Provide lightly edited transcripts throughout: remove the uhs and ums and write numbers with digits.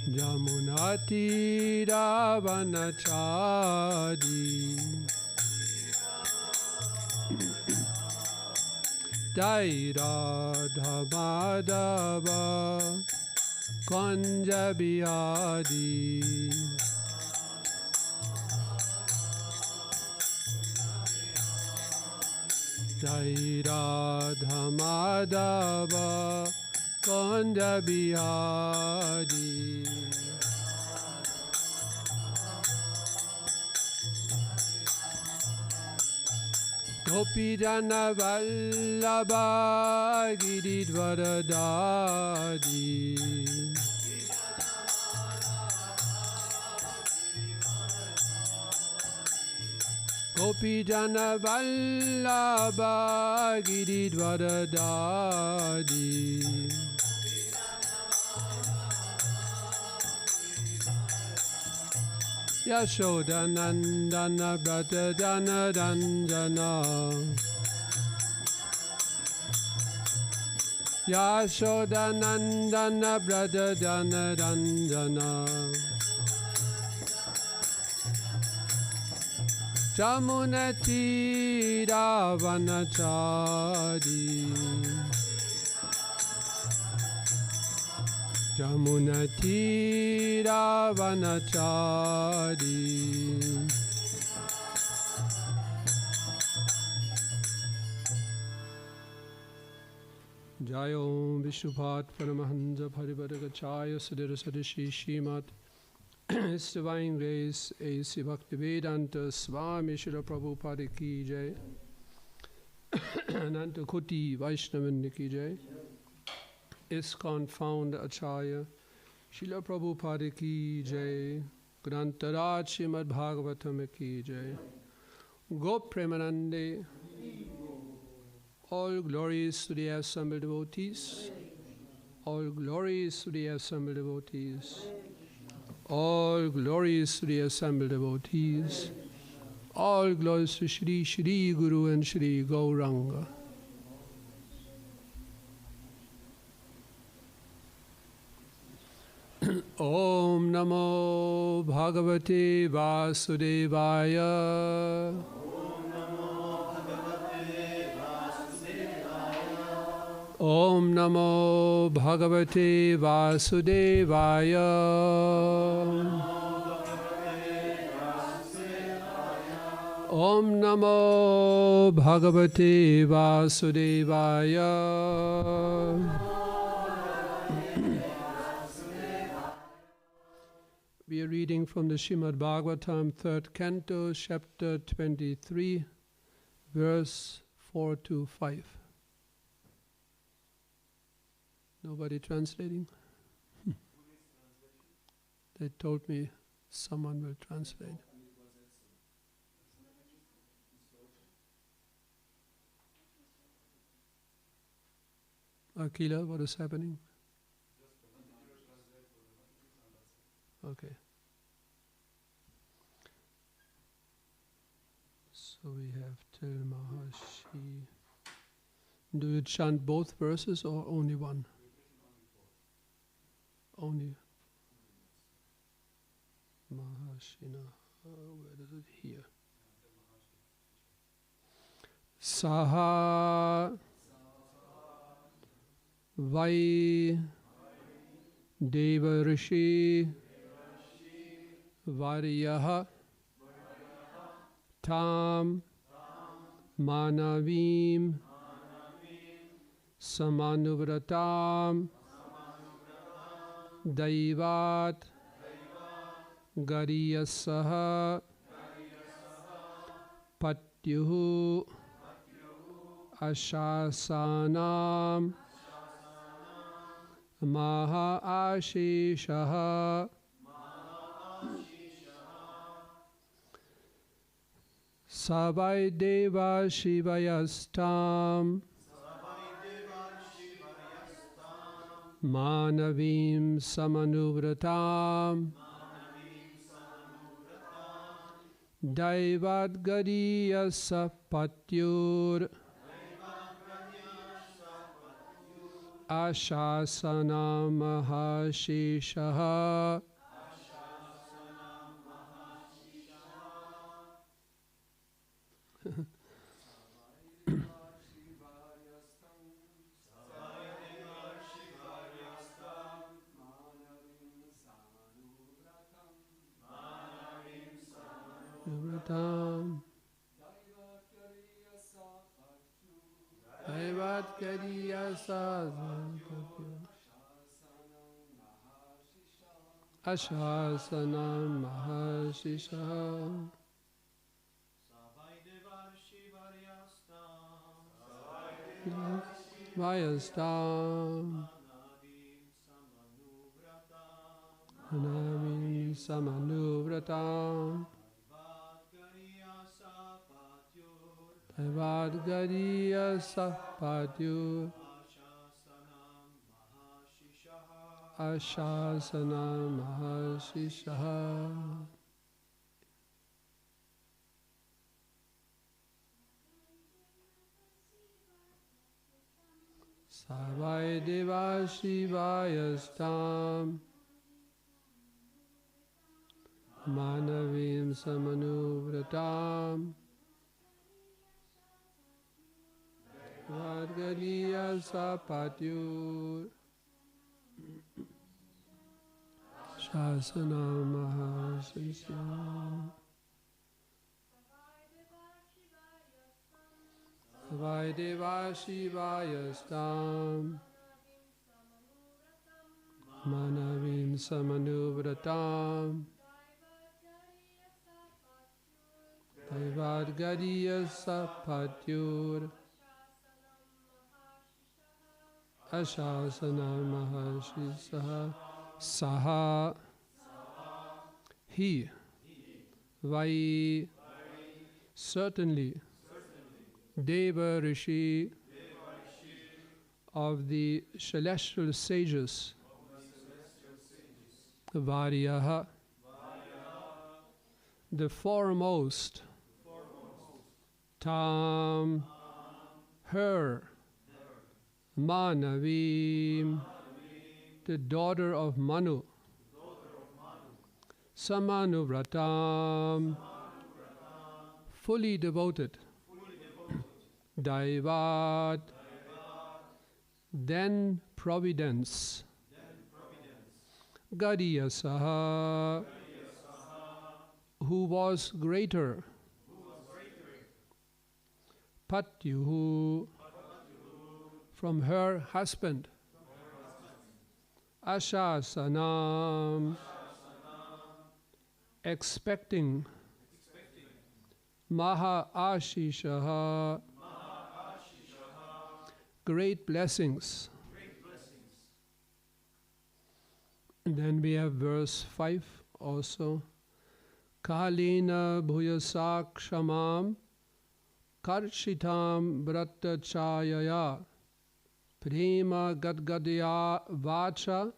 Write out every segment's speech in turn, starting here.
Jamunatiravanachari Jai Radha Madhava Kunja Bihari Jai Radha Madhava Kunja Bihari Gopi Jana Vallabha Giridvaradari Gopi Jana Vallabha Giridvaradari Yashodanandana Brata Jana Ranjana Yashodanandana Brata Jana Ranjana Jamunatiravanachari Jamunatiravanachari Jai Om Vishnupat Paramahansa Parivaragachaya Sadirasadishi Srimad His Divine Grace A.C. Bhaktivedanta Swami Srila Prabhupada Ki Jai Ananta Koti Vaishnavanda Ki Jai ISKCON Founder Acharya Srila Prabhupada Ki Jai Grantaraj Srimad Bhagavatam Ki Jai Gop Premanande All glories to the assembled devotees All glories to the assembled devotees All glories to the assembled devotees All glories to Shri Shri Guru and Shri Gauranga Om Namo Bhagavate Vasudevaya Om Namo Bhagavate Vasudevaya Om Namo Bhagavate Vasudevaya We are reading from the Srimad Bhagavatam, 3rd Canto, Chapter 23, verse 4 to 5. Nobody translating? They told me someone will translate. Akila, what is happening? Okay. So we have Till Maharshi. Do you chant both verses or only one? Only. Maharshina. Where is it? Here. Saha Vai Deva Rishi Varyaha Tam Manavim Samanuvratam Daivat Gariyasaha Patyuhu Ashasanam Maha Ashishaha Savai Deva Shivayastam Manavim Samanuvratam Daivat Gariyasa Patyur Ashasana Mahashishaha. Vratam Daivatkariya Sadhana Ashasana Mahashisha Vayastam Anavim Samanuvratam Daivatkariya Sapatyur Ashasana Mahashisha Savai Deva Shivayastam Manavim Samanuvratam Vadgaliya Sapatyur Shasana Mahashisha Savai Deva Shivayastam Manavim Samanuvratam Daivatkariya Sapatyur Ashasana Mahashisha Saha He Vai Certainly Deva Rishi of the celestial sages Varyaha the foremost Tam her Manavim the daughter of Manu Samanuvratam fully devoted Daivat then providence Gadiyasaha who was greater Patyuhu from her husband Ashasanam expecting Maha Ashishaha great blessings. And then we have verse 5 also. Kalina bhuyasak shamam karshitam bratta chayaya prema gadgadya vacha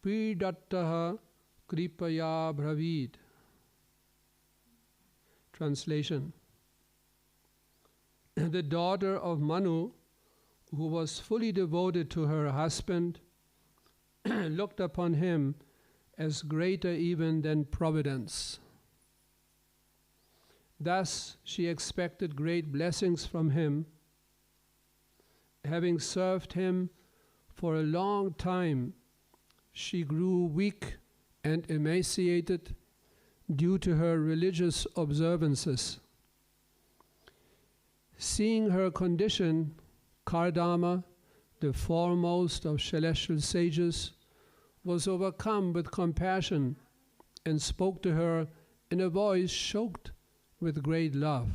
pidattaha kripaya bhavid. Translation. The daughter of Manu, who was fully devoted to her husband, looked upon him as greater even than providence. Thus she expected great blessings from him. Having served him for a long time, she grew weak and emaciated due to her religious observances. Seeing her condition, Kardama, the foremost of celestial sages, was overcome with compassion and spoke to her in a voice choked with great love.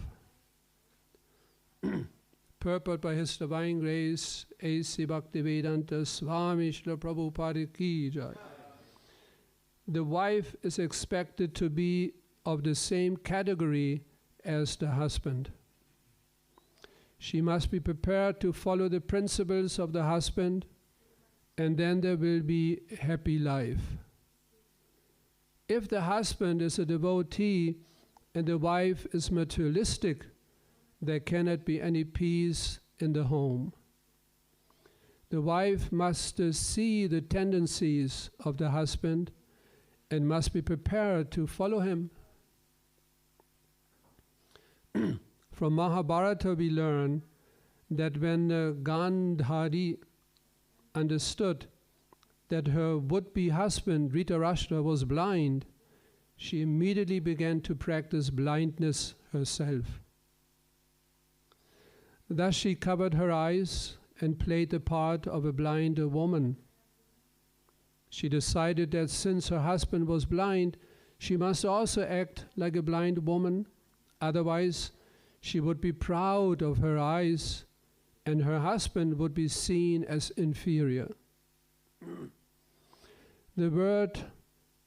Purport by His Divine Grace, A.C. Bhaktivedanta Swami Srila Prabhupada Ki Jai. The wife is expected to be of the same category as the husband. She must be prepared to follow the principles of the husband, and then there will be a happy life. If the husband is a devotee and the wife is materialistic, there cannot be any peace in the home. The wife must see the tendencies of the husband and must be prepared to follow him. From Mahabharata we learn that when Gandhari understood that her would-be husband Dhritarashtra was blind, she immediately began to practice blindness herself. Thus she covered her eyes and played the part of a blind woman. She decided that since her husband was blind, she must also act like a blind woman, otherwise she would be proud of her eyes and her husband would be seen as inferior. The word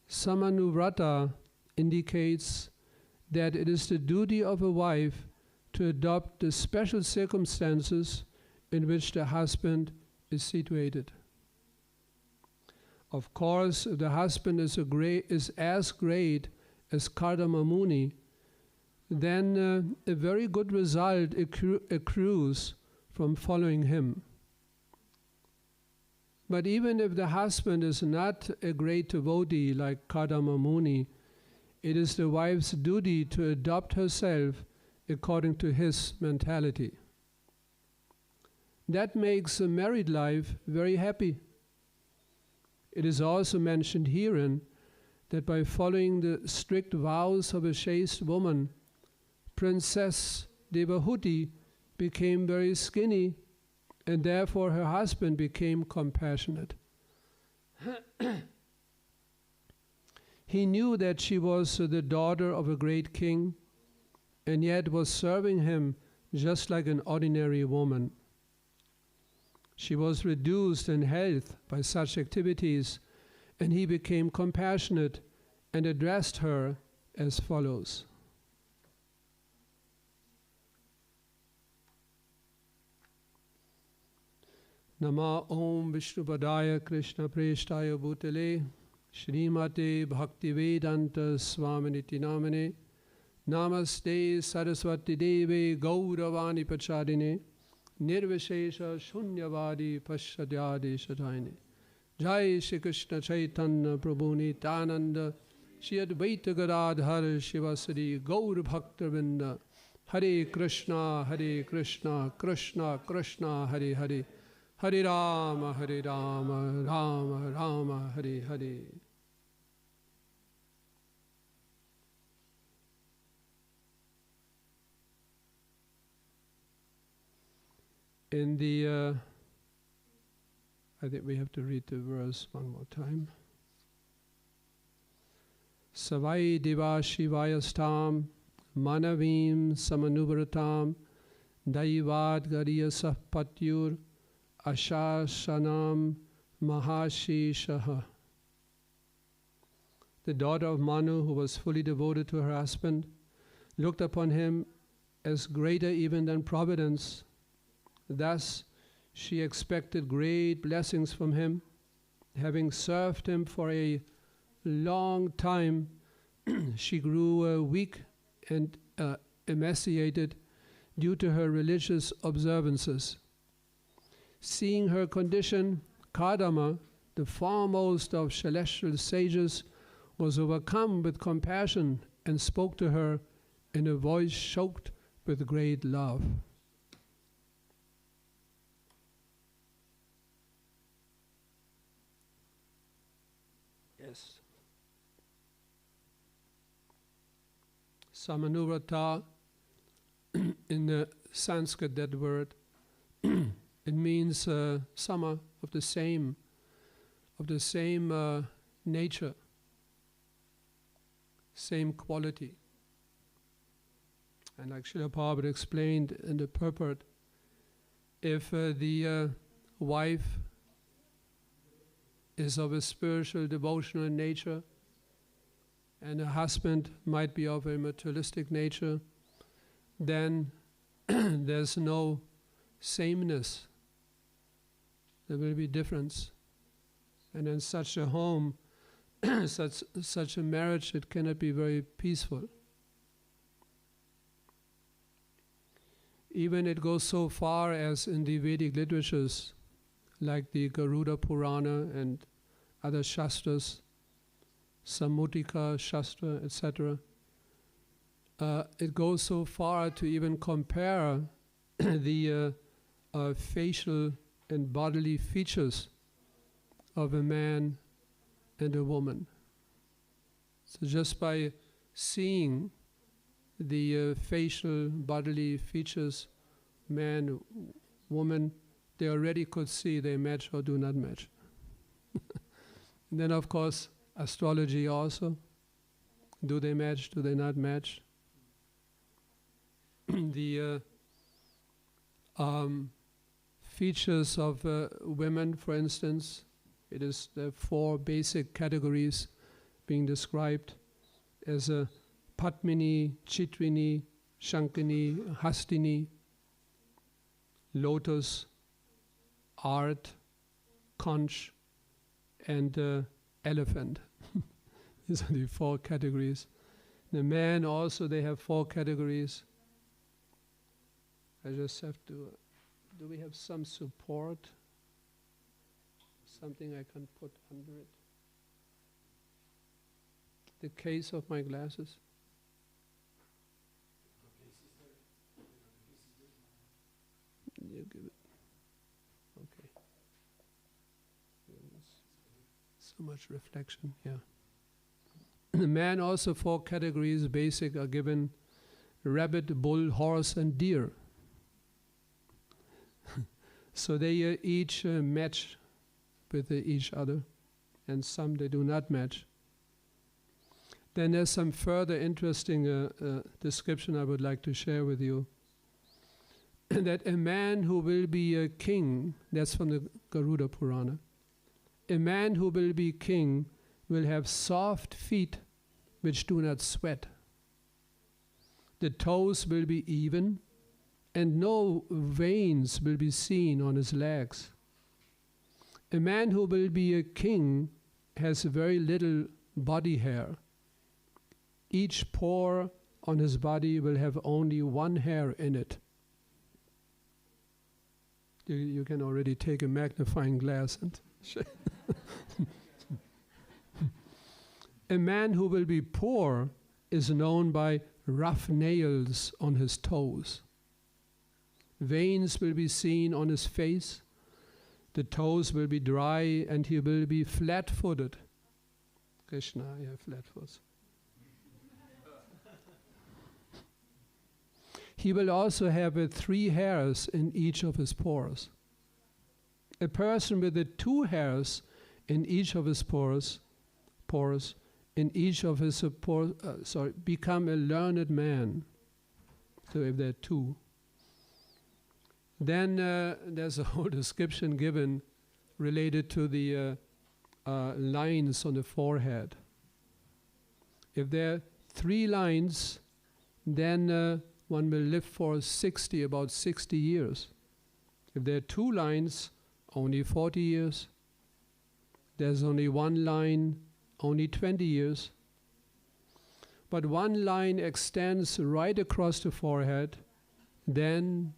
samanuvrata indicates that it is the duty of a wife to adopt the special circumstances in which the husband is situated. Of course, if the husband is as great as Kardama Muni, then a very good result accrues from following him. But even if the husband is not a great devotee like Kardama Muni, it is the wife's duty to adopt herself according to his mentality. That makes a married life very happy. It is also mentioned herein that by following the strict vows of a chaste woman, Princess Devahuti became very skinny, and therefore her husband became compassionate. He knew that she was the daughter of a great king, and yet was serving him just like an ordinary woman. She was reduced in health by such activities, and he became compassionate and addressed her as follows. Nama Om Vishnupadaya Krishna Preshtaya Bhutale Srimate Bhaktivedanta Swami Niti Namane Namaste Saraswati Deve Gauravani Pachadine Nirvishesha Shunyavadi Pashadyadi Shataine Jai Shri Krishna Chaitanya Prabhu Nityananda Shri Advaita Gadadhar Shivasadi Gaur Bhaktavinda Hare Krishna Krishna Krishna Hare Hare Hare Rama Rama Rama Hare Hare. In the, I think we have to read the verse one more time. Savai Deva Shivayastam Manavim Samanuvratam Daivad Gariyasah Patyur Ashashanam Mahashishaha. The daughter of Manu, who was fully devoted to her husband, looked upon him as greater even than Providence. Thus, she expected great blessings from him. Having served him for a long time, she grew weak and emaciated due to her religious observances. Seeing her condition, Kardama, the foremost of celestial sages, was overcome with compassion and spoke to her in a voice choked with great love. Yes. Samanuvrata, in the Sanskrit, that word, it means sama, of the same nature, same quality. And like Srila Prabhupada explained in the purport, if the wife is of a spiritual, devotional nature, and a husband might be of a materialistic nature, then there's no sameness. There will be difference. And in such a home, such a marriage, it cannot be very peaceful. Even it goes so far as in the Vedic literatures, like the Garuda Purana and other Shastras, Sammutika Shastra, etc. It goes so far to even compare the facial and bodily features of a man and a woman. So just by seeing the facial bodily features, man, woman, they already could see they match or do not match. And then of course astrology also. Do they match? Do they not match? The features of women, for instance, it is the 4 basic categories being described as a Padmini, Chitrini, Shankini, Hastini, lotus, art, conch, and elephant. These are the 4 categories. The men also, they have 4 categories. I just have to, do we have some support? Something I can put under it? The case of my glasses? You give it. Okay. So much reflection, yeah. The man also 4 categories basic are given: rabbit, bull, horse and deer. So they each match with each other, and some they do not match. Then there's some further interesting description I would like to share with you. That a man who will be a king, that's from the Garuda Purana, a man who will be king will have soft feet which do not sweat. The toes will be even, and no veins will be seen on his legs. A man who will be a king has very little body hair. Each pore on his body will have only 1 hair in it. You can already take a magnifying glass and A man who will be poor is known by rough nails on his toes. Veins will be seen on his face. The toes will be dry and he will be flat-footed. Krishna, yeah, flat-footed. He will also have 3 hairs in each of his pores. A person with 2 hairs in each of his pores, become a learned man. So if there are 2. Then there's a whole description given related to the lines on the forehead. If there are 3 lines, then one will live for about 60 years. If there are 2 lines, only 40 years. There's only 1 line, only 20 years. But 1 line extends right across the forehead, then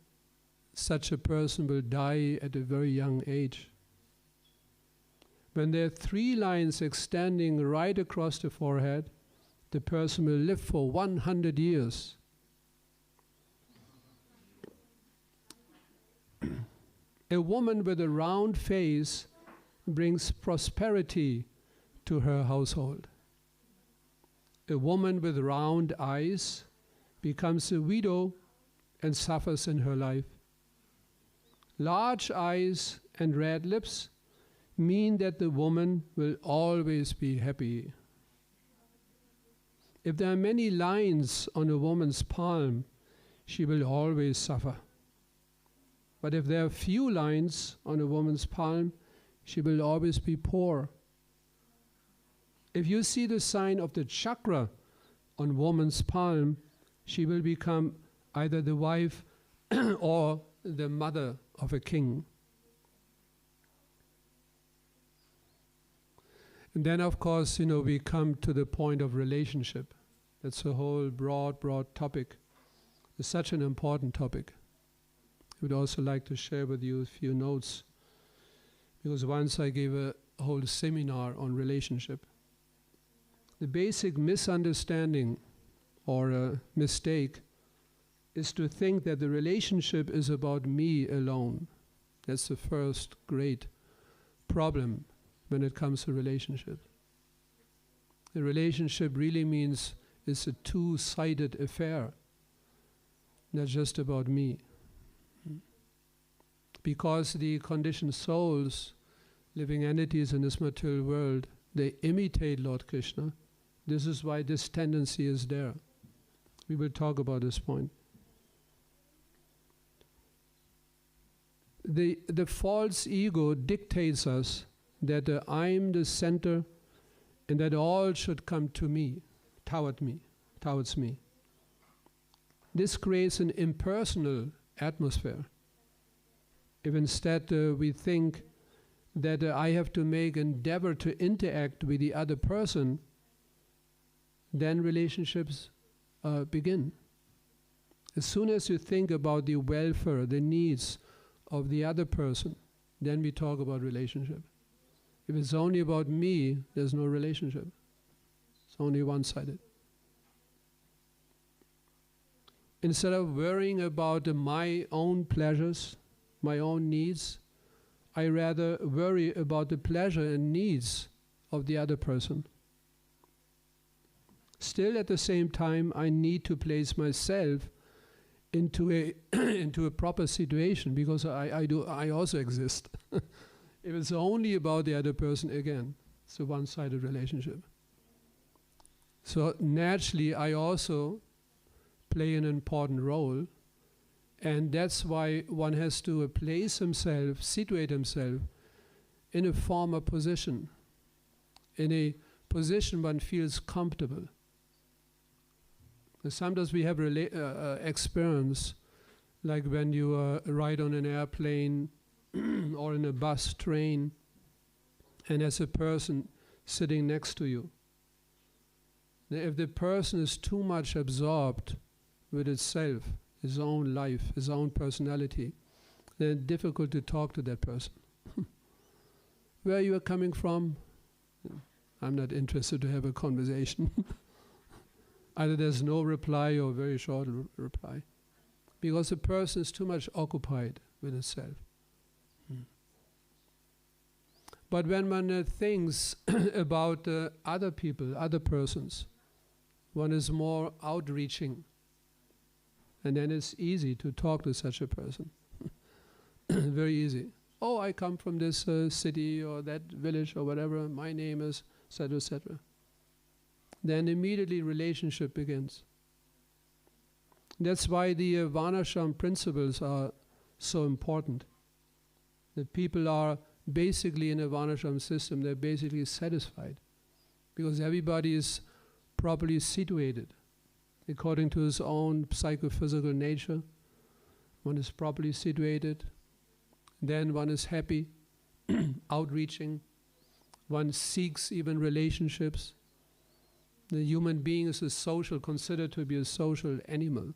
such a person will die at a very young age. When there are 3 lines extending right across the forehead, the person will live for 100 years. A woman with a round face brings prosperity to her household. A woman with round eyes becomes a widow and suffers in her life. Large eyes and red lips mean that the woman will always be happy. If there are many lines on a woman's palm, she will always suffer. But if there are few lines on a woman's palm, she will always be poor. If you see the sign of the chakra on woman's palm, she will become either the wife or the mother of a king. And then, of course, we come to the point of relationship. That's a whole broad topic. It's such an important topic. I would also like to share with you a few notes. Because once I gave a whole seminar on relationship. The basic misunderstanding or a mistake is to think that the relationship is about me alone. That's the first great problem when it comes to relationship. The relationship really means it's a two-sided affair, not just about me. Because the conditioned souls, living entities in this material world, they imitate Lord Krishna. This is why this tendency is there. We will talk about this point. The false ego dictates us that I'm the center and that all should come to me, towards me. This creates an impersonal atmosphere. If instead we think that I have to make endeavor to interact with the other person, then relationships begin. As soon as you think about the welfare, the needs of the other person, then we talk about relationship. If it's only about me, there's no relationship. It's only one-sided. Instead of worrying about my own pleasures, my own needs, I rather worry about the pleasure and needs of the other person. Still, at the same time, I need to place myself into a proper situation, because I also exist. If it's only about the other person, again, it's a one-sided relationship. So naturally, I also play an important role, and that's why one has to place himself, situate himself in a former position, in a position one feels comfortable. Sometimes we have experience, like when you ride on an airplane or in a bus, train, and there's a person sitting next to you. Now, if the person is too much absorbed with itself, his own life, his own personality, then it's difficult to talk to that person. Where you are coming from? I'm not interested to have a conversation. Either there's no reply or very short reply. Because the person is too much occupied with itself. But when one thinks about other people, other persons, one is more outreaching. And then it's easy to talk to such a person. Very easy. Oh, I come from this city or that village or whatever, my name is, etc., etc. Then immediately relationship begins. That's why the Varnashram principles are so important. The people are basically in a Varnashram system, they're basically satisfied. Because everybody is properly situated according to his own psychophysical nature. One is properly situated, then one is happy, outreaching, one seeks even relationships. The human being is considered to be a social animal.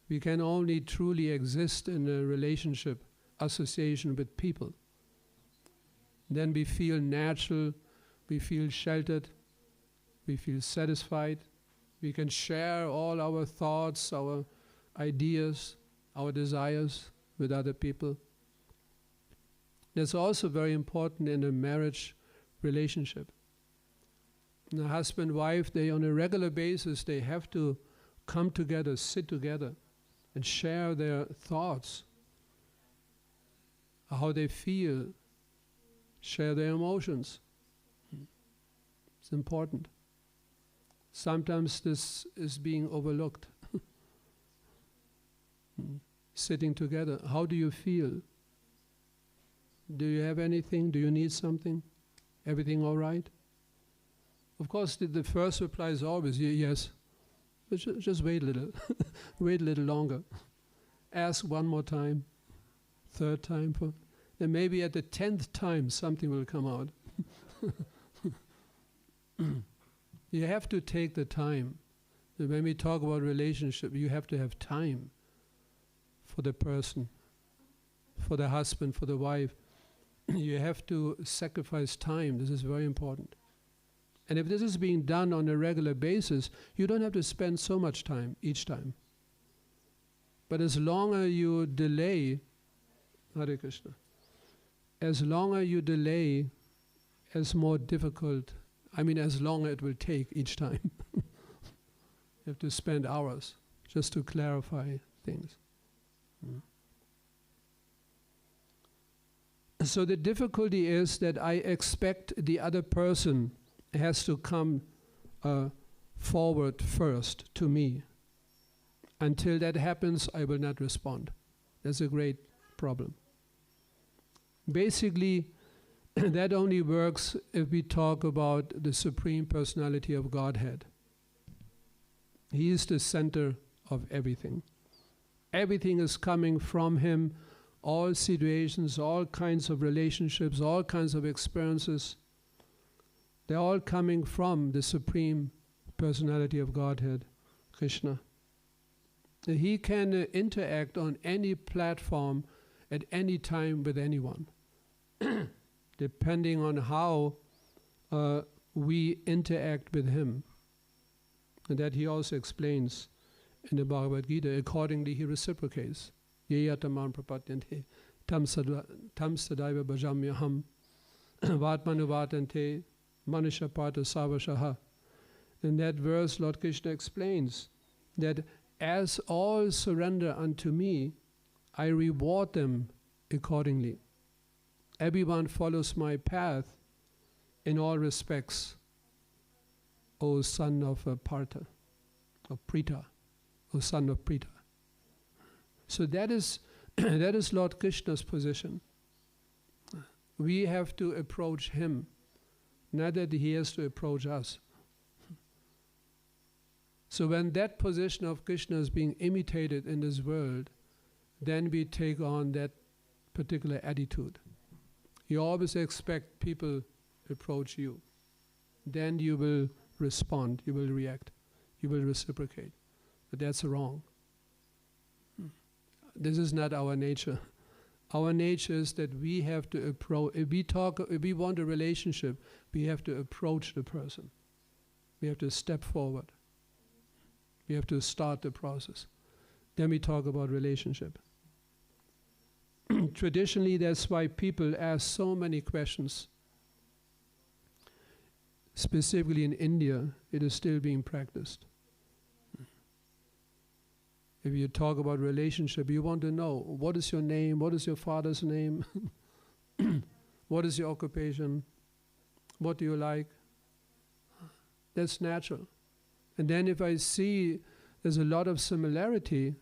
We can only truly exist in a relationship, association with people. Then we feel natural, we feel sheltered, we feel satisfied. We can share all our thoughts, our ideas, our desires with other people. That's also very important in a marriage relationship. The husband, wife, they on a regular basis, they have to come together, sit together, and share their thoughts, how they feel, share their emotions. It's important. Sometimes this is being overlooked. Sitting together, how do you feel? Do you have anything? Do you need something? Everything all right? Of course, the first reply is always yes. But just wait a little. Wait a little longer. Ask one more time. Third time. Then maybe at the 10th time something will come out. You have to take the time. When we talk about relationship, you have to have time for the person, for the husband, for the wife, you have to sacrifice time. This is very important. And if this is being done on a regular basis, you don't have to spend so much time each time. But as longer you delay, Hare Krishna, as longer you delay, as more difficult, as longer it will take each time. You have to spend hours just to clarify things. So the difficulty is that I expect the other person has to come forward first to me. Until that happens, I will not respond. That's a great problem. Basically, that only works if we talk about the Supreme Personality of Godhead. He is the center of everything. Everything is coming from Him. All situations, all kinds of relationships, all kinds of experiences, they're all coming from the Supreme Personality of Godhead, Krishna. He can interact on any platform at any time with anyone, depending on how we interact with Him. And that He also explains in the Bhagavad Gita. Accordingly, He reciprocates. Yeyatamam prapatyante tam sadaiva bhajamyaham vatmanuvatante manusha partha savashaha. In that verse, Lord Krishna explains that as all surrender unto me, I reward them accordingly. Everyone follows my path in all respects, O son of Partha, of Prita, O son of Prita. So that is Lord Krishna's position. We have to approach Him, not that He has to approach us. So when that position of Krishna is being imitated in this world, then we take on that particular attitude. You always expect people to approach you. Then you will respond, you will react, you will reciprocate. But that's wrong. This is not our nature. Our nature is that we have to approach, if we want a relationship, we have to approach the person. We have to step forward. We have to start the process. Then we talk about relationship. Traditionally, that's why people ask so many questions. Specifically in India, it is still being practiced. If you talk about relationship, you want to know, what is your name? What is your father's name? What is your occupation? What do you like? That's natural. And then if I see there's a lot of similarity,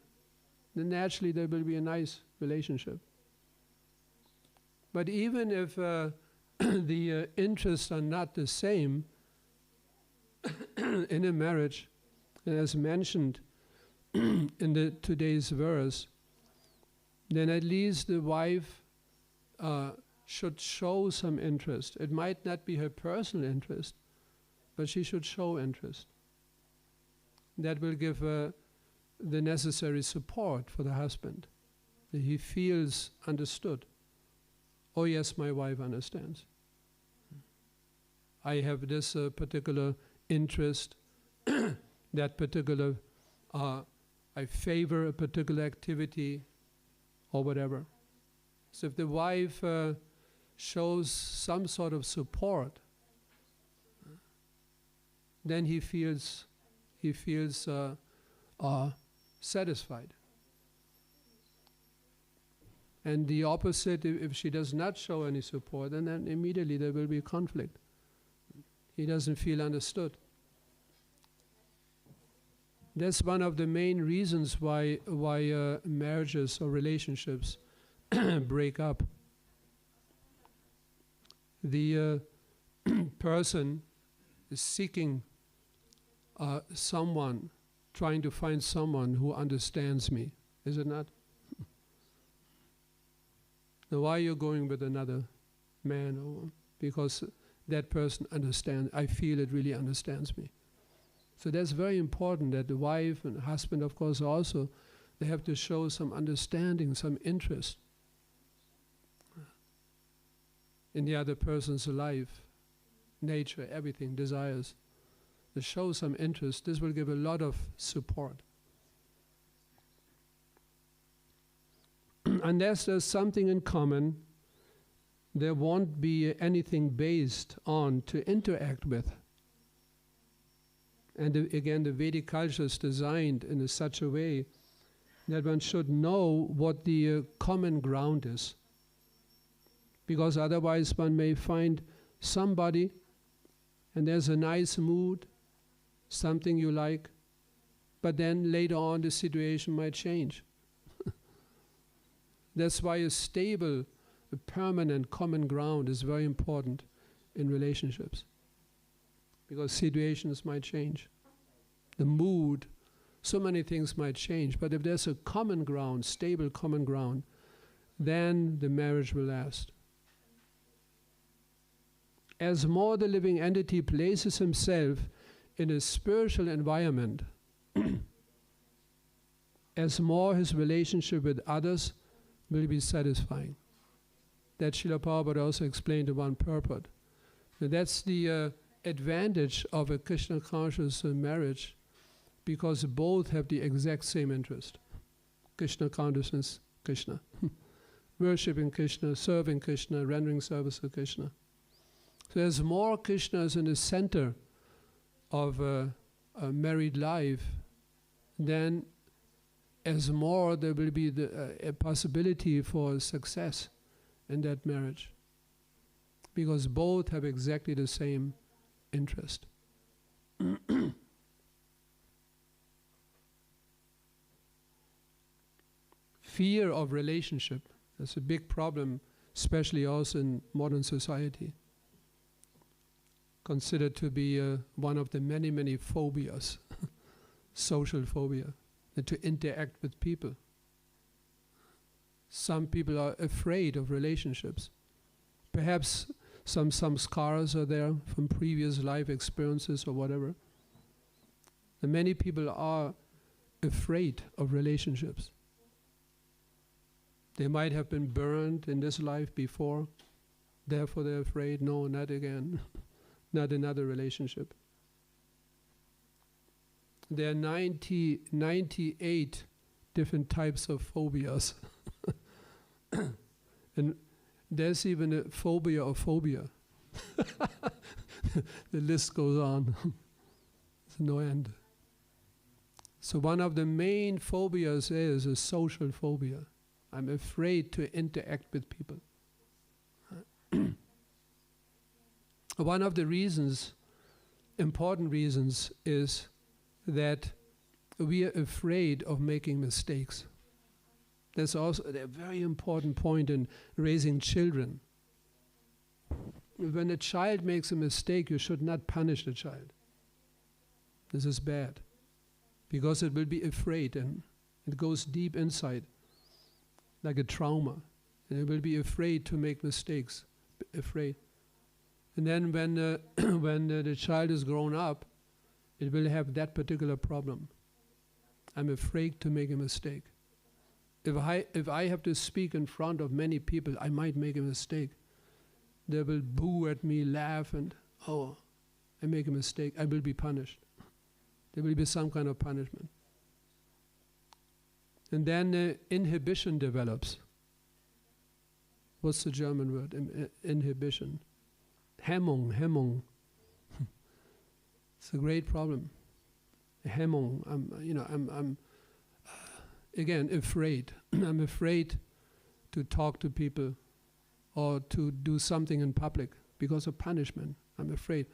then naturally there will be a nice relationship. But even if the interests are not the same in a marriage, as mentioned in today's verse, then at least the wife should show some interest. It might not be her personal interest, but she should show interest. That will give the necessary support for the husband, that he feels understood. Oh yes, my wife understands. I have this particular interest, that particular I favor a particular activity or whatever. So if the wife shows some sort of support, then he feels satisfied. And the opposite, if she does not show any support, then immediately there will be conflict. He doesn't feel understood. That's one of the main reasons why marriages or relationships break up. The person is seeking someone, trying to find someone who understands me, is it not? Now why are you going with another man? Or because that person understands, I feel it really understands me. So that's very important that the wife and the husband, of course, also, they have to show some understanding, some interest. in the other person's life, nature, everything, desires, to show some interest, this will give a lot of support. Unless there's something in common, there won't be anything based on to interact with. And again, the Vedic culture is designed in such a way that one should know what the common ground is. Because otherwise one may find somebody and there's a nice mood, something you like, but then later on the situation might change. That's why a stable, a permanent common ground is very important in relationships. Because situations might change. The mood, so many things might change. But if there's a common ground, stable common ground, then the marriage will last. As more the living entity places himself in a spiritual environment, as more his relationship with others will be satisfying. That Srila Prabhupada also explained in one purport. And that's the advantage of a Krishna conscious marriage, because both have the exact same interest. Krishna consciousness, Krishna. Worshipping Krishna, serving Krishna, rendering service to Krishna. So as more Krishna is in the center of a married life, then as more there will be a possibility for success in that marriage. Because both have exactly the same interest. Fear of relationship, that's a big problem, especially also in modern society. Considered to be one of the many, many phobias, social phobia, and to interact with people. Some people are afraid of relationships. Perhaps some scars are there from previous life experiences or whatever. And many people are afraid of relationships. They might have been burned in this life before, therefore they're afraid, no, not again, not another relationship. There are 98 different types of phobias. And there's even a phobia of phobia. The list goes on. There's no end. So one of the main phobias is a social phobia. I'm afraid to interact with people. One of the reasons, important reasons, is that we are afraid of making mistakes. That's also a very important point in raising children. When a child makes a mistake, you should not punish the child. This is bad, because it will be afraid and it goes deep inside, like a trauma. And it will be afraid to make mistakes, afraid. And then when the child is grown up, it will have that particular problem. I'm afraid to make a mistake. If I have to speak in front of many people, I might make a mistake. They will boo at me, laugh, and, oh, I make a mistake, I will be punished. There will be some kind of punishment. And then inhibition develops. What's the German word? Inhibition. Hemmung. It's a great problem. Hemmung. I'm again afraid. I'm afraid to talk to people or to do something in public because of punishment. I'm afraid.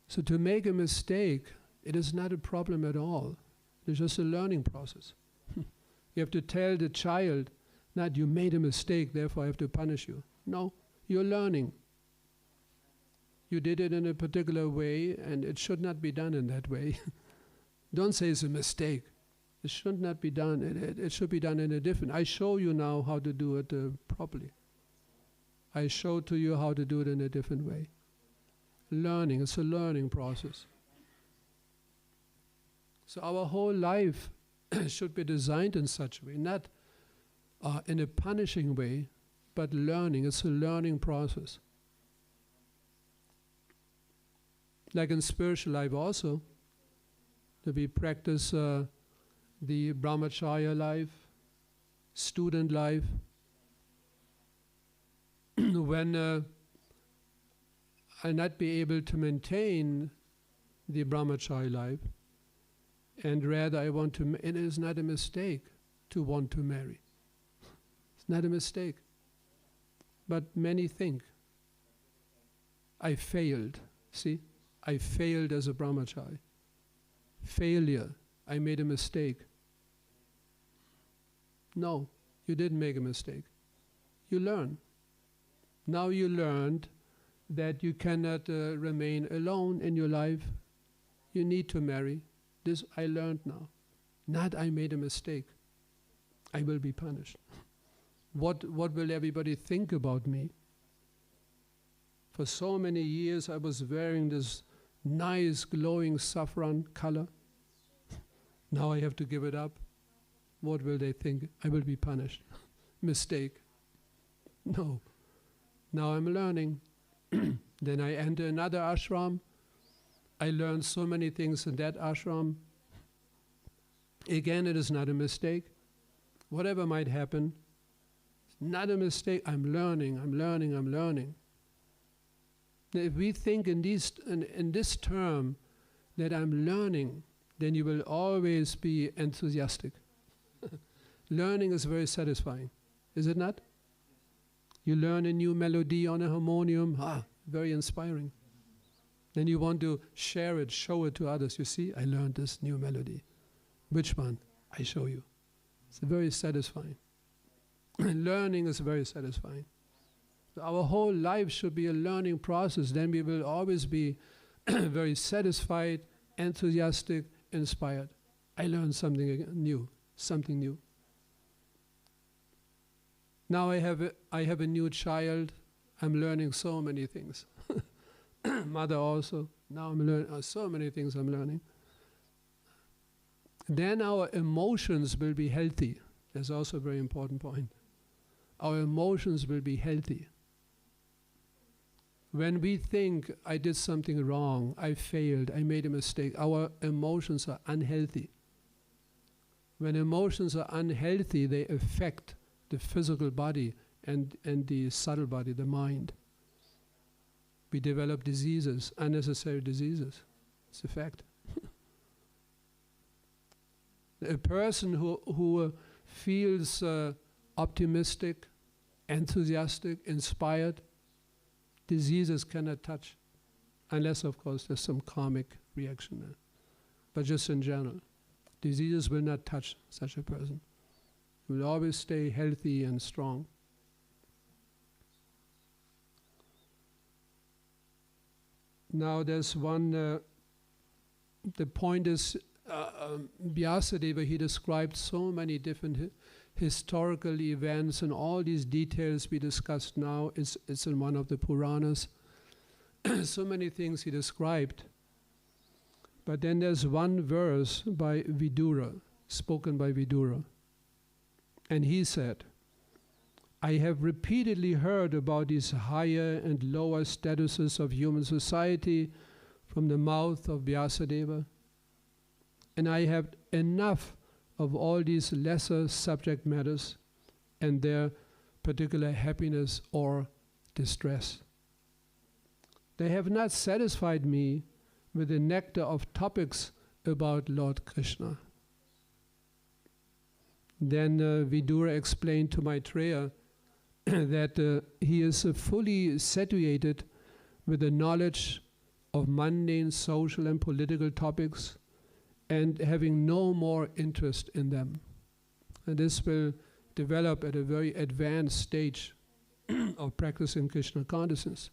So to make a mistake, it is not a problem at all. It's just a learning process. You have to tell the child, not you made a mistake, therefore I have to punish you. No, you're learning. You did it in a particular way and it should not be done in that way. Don't say it's a mistake. It should not be done. It should be done in a different. I show you now how to do it properly. I show to you how to do it in a different way. Learning, it's a learning process. So our whole life should be designed in such a way, not in a punishing way, but learning. It's a learning process. Like in spiritual life also, that we practice the brahmacharya life, student life. When I'll not be able to maintain the brahmacharya life, and rather I want to, it is not a mistake to want to marry. It's not a mistake. But many think, I failed. See, I failed as a brahmachari. Failure, I made a mistake. No, you didn't make a mistake. You learn. Now you learned that you cannot remain alone in your life. You need to marry. This I learned now. Not I made a mistake. I will be punished. What will everybody think about me? For so many years I was wearing this nice glowing saffron color. Now I have to give it up. What will they think? I will be punished. Mistake. No. Now I'm learning. Then I enter another ashram. I learned so many things in that ashram. Again, it is not a mistake. Whatever might happen, it's not a mistake. I'm learning, I'm learning, I'm learning. Now, if we think in this term that I'm learning, then you will always be enthusiastic. Learning is very satisfying, is it not? You learn a new melody on a harmonium, very inspiring. Then you want to share it, show it to others. You see, I learned this new melody. Which one? I show you. It's very satisfying. Learning is very satisfying. So our whole life should be a learning process. Then we will always be very satisfied, enthusiastic, inspired. I learned something new, something new. Now I have a new child. I'm learning so many things. Mother also. Now I'm learning so many things I'm learning. Then our emotions will be healthy. That's also a very important point. Our emotions will be healthy. When we think I did something wrong, I failed, I made a mistake, our emotions are unhealthy. When emotions are unhealthy, they affect the physical body and the subtle body, the mind. We develop diseases, unnecessary diseases. It's a fact. A person who feels optimistic, enthusiastic, inspired, diseases cannot touch, unless, of course, there's some karmic reaction there. But just in general, diseases will not touch such a person. He will always stay healthy and strong. Now there's one, the point is, Vyasadeva, he described so many different historical events, and all these details we discussed now is in one of the Puranas. So many things he described. But then there's one verse by Vidura, spoken by Vidura. And he said, I have repeatedly heard about these higher and lower statuses of human society from the mouth of Vyasadeva. And I have enough of all these lesser subject matters and their particular happiness or distress. They have not satisfied me with the nectar of topics about Lord Krishna. Then Vidura explained to Maitreya that he is fully satiated with the knowledge of mundane social and political topics and having no more interest in them. And this will develop at a very advanced stage of practicing Krishna consciousness.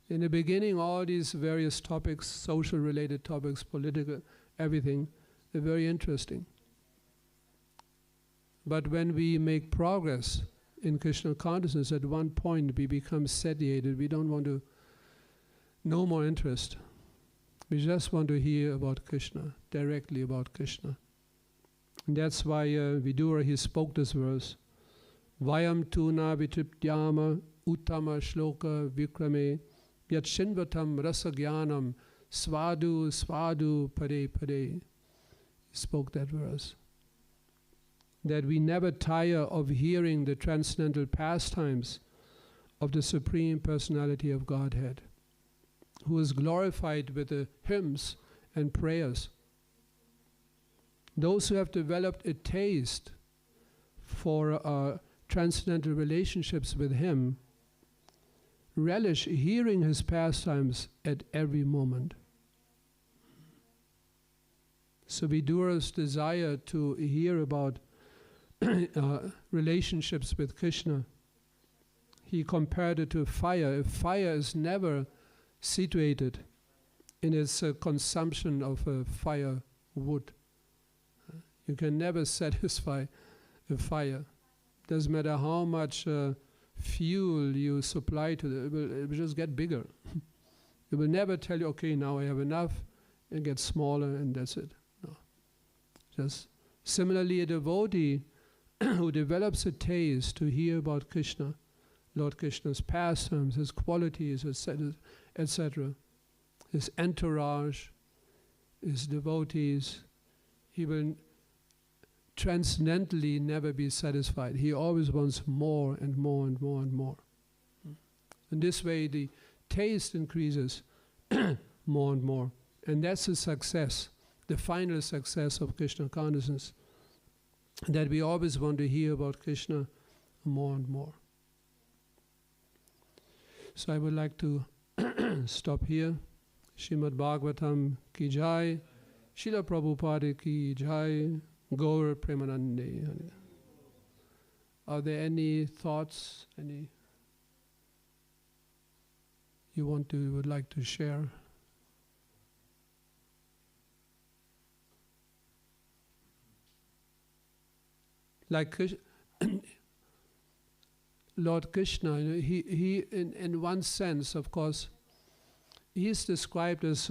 In the beginning, all these various topics, social related topics, political, everything, they're very interesting. But when we make progress in Krishna consciousness, at one point we become satiated. We don't want to, no more interest. We just want to hear about Krishna, directly about Krishna. And that's why Vidura, he spoke this verse. Vayam tuna vitriptyama uttama shloka vikrame Yat Shinvatam Rasagyanam Svadu Svadu Pade Pade. He spoke that verse. That we never tire of hearing the transcendental pastimes of the Supreme Personality of Godhead, who is glorified with the hymns and prayers. Those who have developed a taste for transcendental relationships with Him relish hearing His pastimes at every moment. So Vidura's desire to hear about relationships with Krishna, he compared it to fire. If fire is never situated in its consumption of firewood, you can never satisfy a fire. Doesn't matter how much fuel you supply to it, it will just get bigger. It will never tell you, okay, now I have enough, and get smaller, and that's it. No. Just similarly, a devotee who develops a taste to hear about Krishna, Lord Krishna's pastimes, His qualities, etc., His entourage, His devotees, he will transcendently never be satisfied. He always wants more and more and more and more. In this way, the taste increases more and more. And that's the success, the final success of Krishna consciousness, that we always want to hear about Krishna more and more. So I would like to stop here. Srimad Bhagavatam ki jai, Srila Prabhupada ki jai, Gaur Premanande. Are there any thoughts, any you would like to share? Like Lord Krishna, he in one sense, of course, he is described as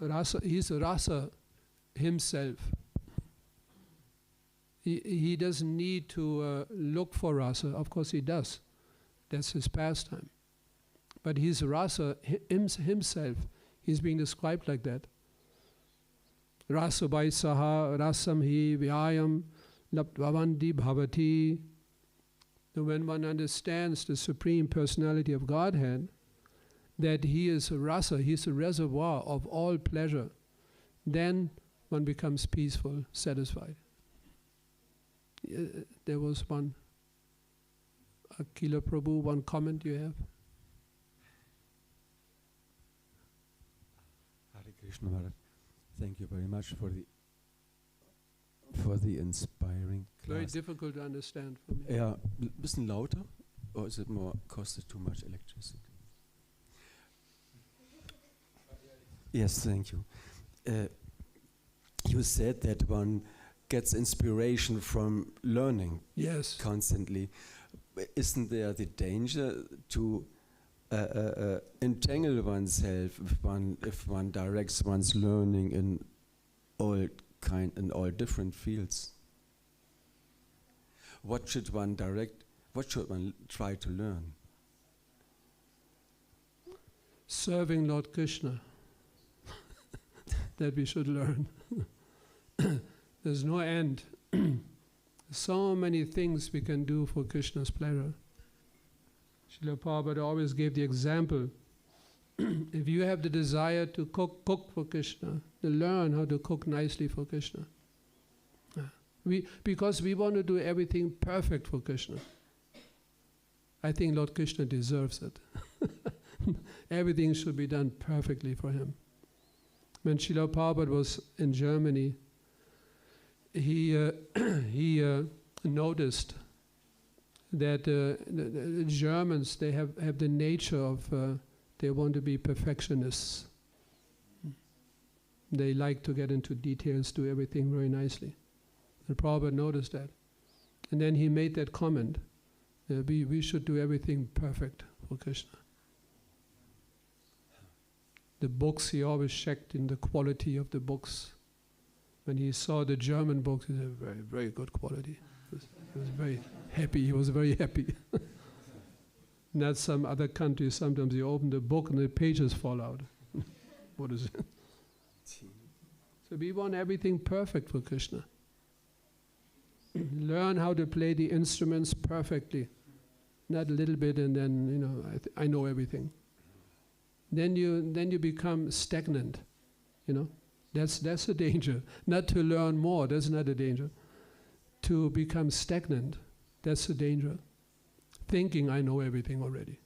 rasa. He's a rasa himself. He doesn't need to look for rasa. Of course, he does. That's his pastime. But he's rasa himself. He's being described like that. Rasa Vaisaha Rasam Hi Vyayam Laptvavandi Bhavati. When one understands the Supreme Personality of Godhead, that He is a rasa, He's a reservoir of all pleasure, then one becomes peaceful, satisfied. There was one, Akila Prabhu, one comment you have? Hare Krishna Maharaj, thank you very much for the inspiring class. Very difficult to understand for me. Yeah, bisschen lauter, or is it more, costed too much electricity? Yes, thank you. You said that one gets inspiration from learning constantly. Isn't there the danger to entangle oneself if one directs one's learning in all different fields? What should one direct? What should one try to learn? Serving Lord Krishna. That we should learn. There's no end. So many things we can do for Krishna's pleasure. Srila Prabhupada always gave the example. If you have the desire to cook for Krishna, to learn how to cook nicely for Krishna. Because we want to do everything perfect for Krishna. I think Lord Krishna deserves it. Everything should be done perfectly for Him. When Srila Prabhupada was in Germany, he noticed that the Germans, they have the nature of, they want to be perfectionists. They like to get into details, do everything very nicely. And Prabhupada noticed that. And then he made that comment, we should do everything perfect for Krishna. The books, he always checked in the quality of the books. When he saw the German books, he said, very, very good quality. He was very happy. Not some other countries, sometimes you open the book and the pages fall out. What is it? So we want everything perfect for Krishna. Learn how to play the instruments perfectly. Not a little bit and then, I know everything. Then you become stagnant, That's a danger. Not to learn more, that's not a danger. To become stagnant, that's a danger. Thinking I know everything already.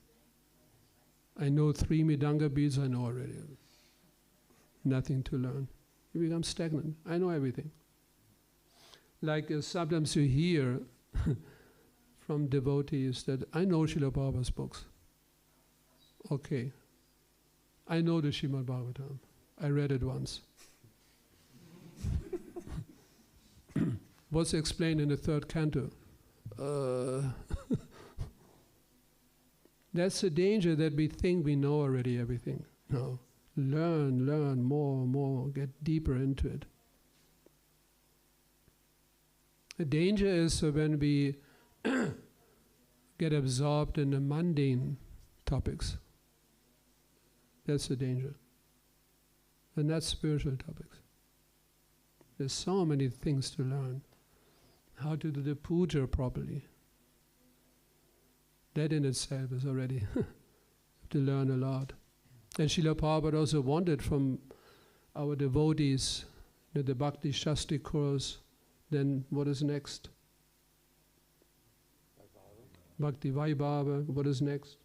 I know 3 Mridanga beats, I know already. Nothing to learn. You become stagnant. I know everything. Like sometimes you hear from devotees that I know Srila Prabhupada's books. Okay. I know the Srimad Bhagavatam. I read it once. What's explained in the 3rd canto? That's the danger that we think we know already everything. No. Learn more, get deeper into it. The danger is when we get absorbed in the mundane topics. That's the danger. And not spiritual topics. There's so many things to learn. How to do the puja properly. That in itself is already to learn a lot. And Srila Prabhupada also wanted from our devotees the Bhakti Shastri course. Then what is next? Bhaktivaibhava. What is next?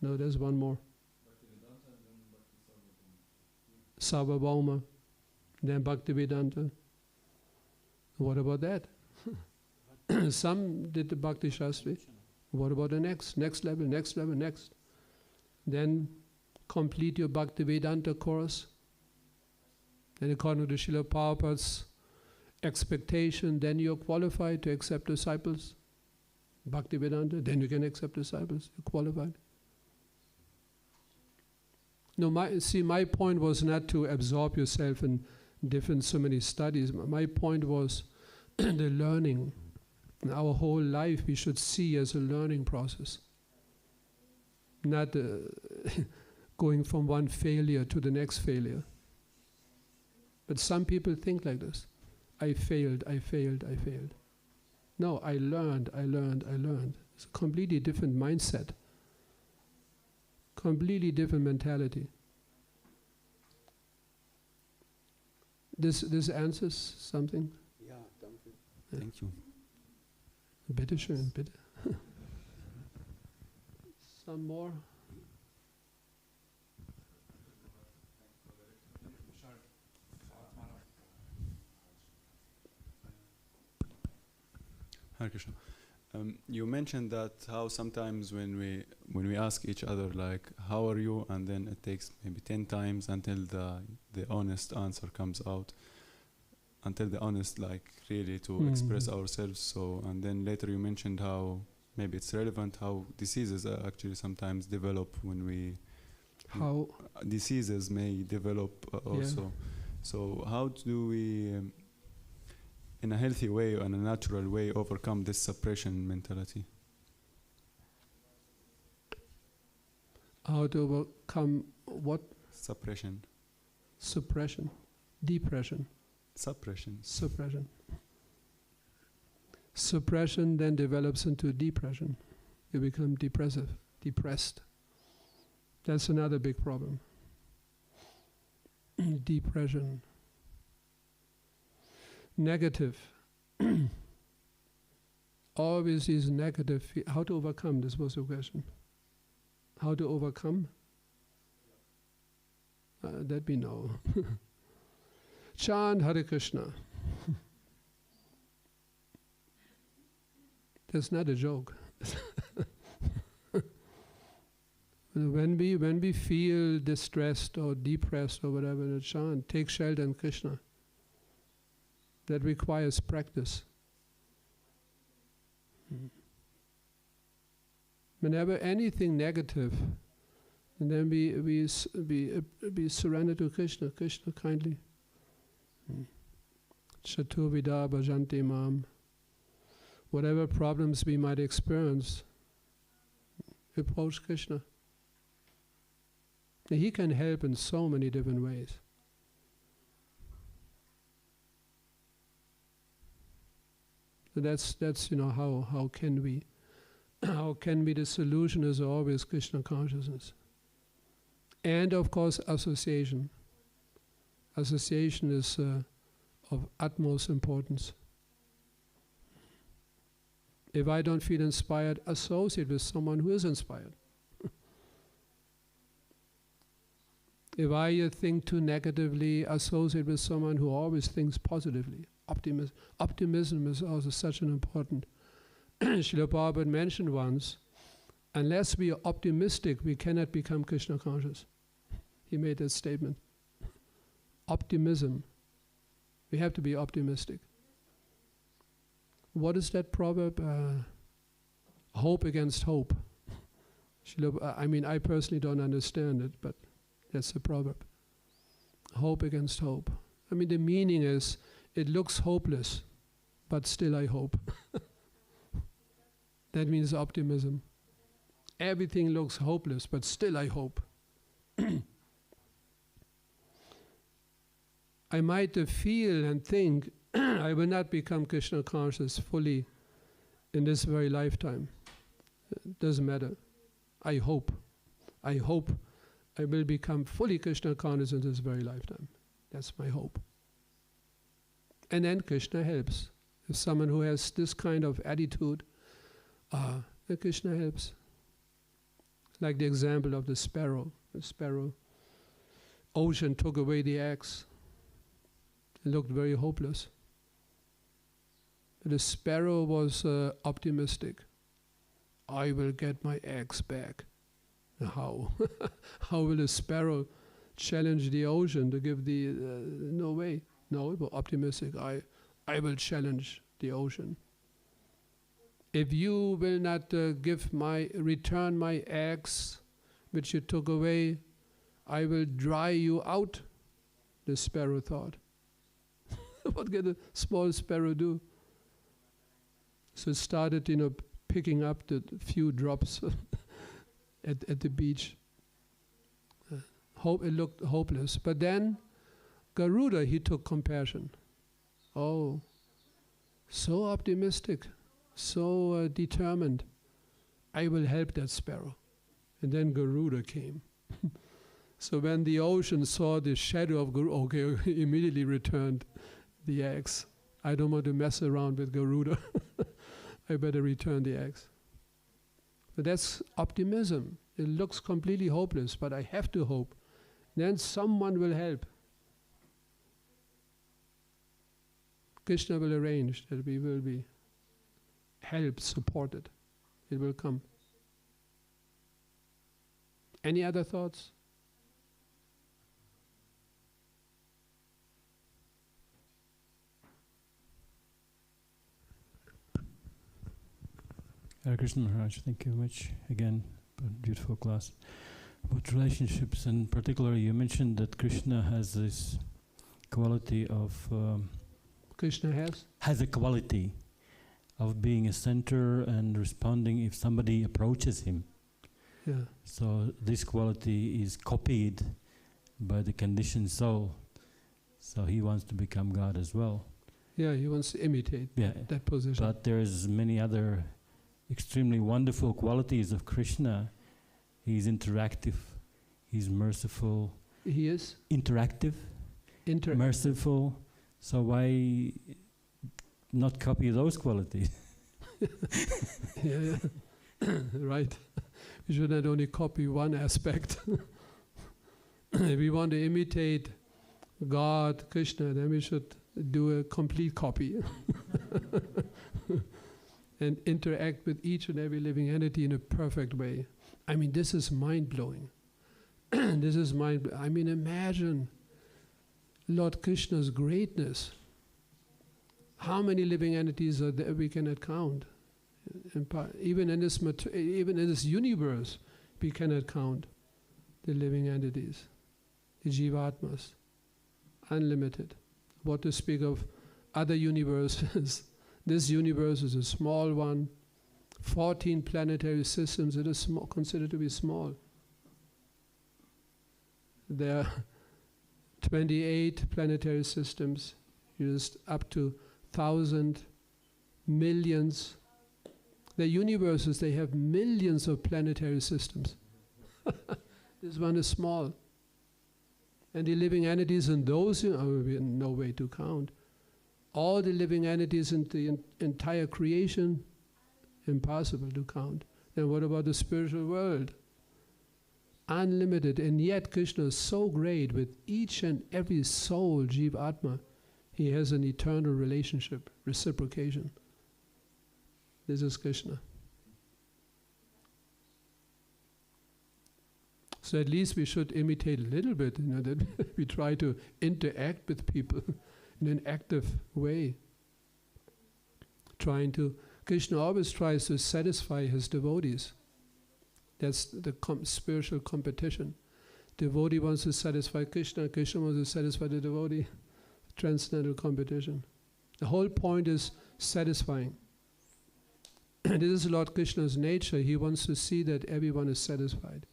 No, there's one more. Sarvabhauma. Then Bhaktivedanta. What about that? Some did the Bhakti Shastri. What about the next level, next? Then complete your Bhaktivedanta course. And according to Srila Prabhupada's expectation, then you're qualified to accept disciples. Bhaktivedanta, then you can accept disciples. You're qualified. No, my point was not to absorb yourself in so many studies. My point was the learning. Our whole life we should see as a learning process. Not going from one failure to the next failure. But some people think like this. I failed. No, I learned. It's a completely different mindset. Completely different mentality. This answers something? Yeah, thank you. Bitte schön, bitte. Some more? Hare Krishna. You mentioned that how sometimes when we ask each other like how are you, and then it takes maybe 10 times until the honest answer comes out, until the honest really to express ourselves. So, and then later you mentioned how maybe it's relevant how diseases actually sometimes develop when we diseases may develop also. Yeah. So how do we in a healthy way or in a natural way overcome this suppression mentality? How to overcome what? Suppression. Suppression. Depression. Suppression. Suppression then develops into depression. You become depressed. That's another big problem. Depression. Negative. Always is negative. How to overcome? This was the question. How to overcome? That we know. Chant Hare Krishna. That's not a joke. When we feel distressed or depressed or whatever, chant, take shelter in Krishna. That requires practice. Whenever anything negative, and then we surrender to Krishna. Krishna kindly. Chaturvida bhajanti mam. whatever problems we might experience, approach Krishna. He can help in so many different ways. So that's how can we the solution is always Krishna consciousness. And of course association. Association is of utmost importance. If I don't feel inspired, associate with someone who is inspired. If I think too negatively, associate with someone who always thinks positively. Optimism is also such an important. Srila Prabhupada mentioned once, unless we are optimistic, we cannot become Krishna conscious. He made that statement. Optimism. We have to be optimistic. What is that proverb? Hope against hope. I personally don't understand it, but that's the proverb. Hope against hope. The meaning is, it looks hopeless, but still I hope. That means optimism. Everything looks hopeless, but still I hope. I might feel and think, I will not become Krishna conscious fully in this very lifetime. It doesn't matter. I hope I will become fully Krishna conscious in this very lifetime. That's my hope. And then Krishna helps. If someone who has this kind of attitude, Krishna helps. Like the example of the sparrow. The sparrow. Ocean took away the eggs. It looked very hopeless. But the sparrow was optimistic. I will get my eggs back. How? How will a sparrow challenge the ocean to give the... no way. No, it was optimistic. I will challenge the ocean. If you will not return my eggs, which you took away, I will dry you out, the sparrow thought. What can a small sparrow do? So it started, picking up the few drops at the beach. It looked hopeless. But then Garuda, he took compassion. Oh, so optimistic, so determined. I will help that sparrow. And then Garuda came. So when the ocean saw the shadow of Garuda, okay, he immediately returned the eggs. I don't want to mess around with Garuda. I better return the eggs. But that's optimism. It looks completely hopeless, but I have to hope. Then someone will help. Krishna will arrange that we will be helped, supported. It will come. Any other thoughts? Hare Krishna Maharaj, thank you very much. Again, a beautiful class. About relationships, and particularly you mentioned that Krishna has this quality of... Krishna has a quality of being a center and responding if somebody approaches him. Yeah. So this quality is copied by the conditioned soul. So he wants to become God as well. Yeah, he wants to imitate that position. But there's many other extremely wonderful qualities of Krishna. He's interactive, he's merciful. He is? Interactive, merciful. So why not copy those qualities? Yeah. Right. We should not only copy one aspect. If we want to imitate God, Krishna, then we should do a complete copy. And interact with each and every living entity in a perfect way. This is mind-blowing. This is imagine Lord Krishna's greatness. How many living entities are there we cannot count? Even in this universe, we cannot count the living entities, the jivatmas, unlimited. What to speak of other universes? This universe is a small one. 14 planetary systems, it is small, considered to be small. There are 28 planetary systems, just up to 1,000, millions. The universes, they have millions of planetary systems. This one is small. And the living entities in those, no way to count. All the living entities in the entire creation, impossible to count. Then what about the spiritual world? Unlimited. And yet Krishna is so great with each and every soul, Jiva Atma. He has an eternal relationship, reciprocation. This is Krishna. So at least we should imitate a little bit, that we try to interact with people in an active way. Krishna always tries to satisfy his devotees. That's the spiritual competition. Devotee wants to satisfy Krishna, Krishna wants to satisfy the devotee. Transcendental competition. The whole point is satisfying. This is Lord Krishna's nature. He wants to see that everyone is satisfied.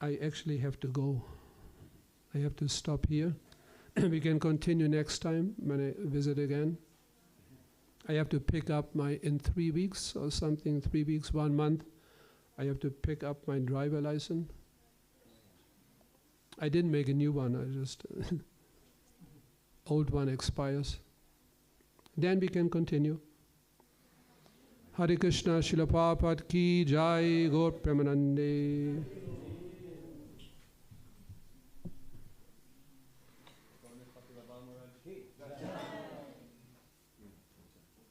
I actually have to go. I have to stop here. We can continue next time when I visit again. I have to pick up in 3 weeks or something, 3 weeks, 1 month, I have to pick up my driver license. I didn't make a new one, I just, old one expires. Then we can continue. Hare Krishna, Srila Prabhupada ki jai, Gaur Premanande.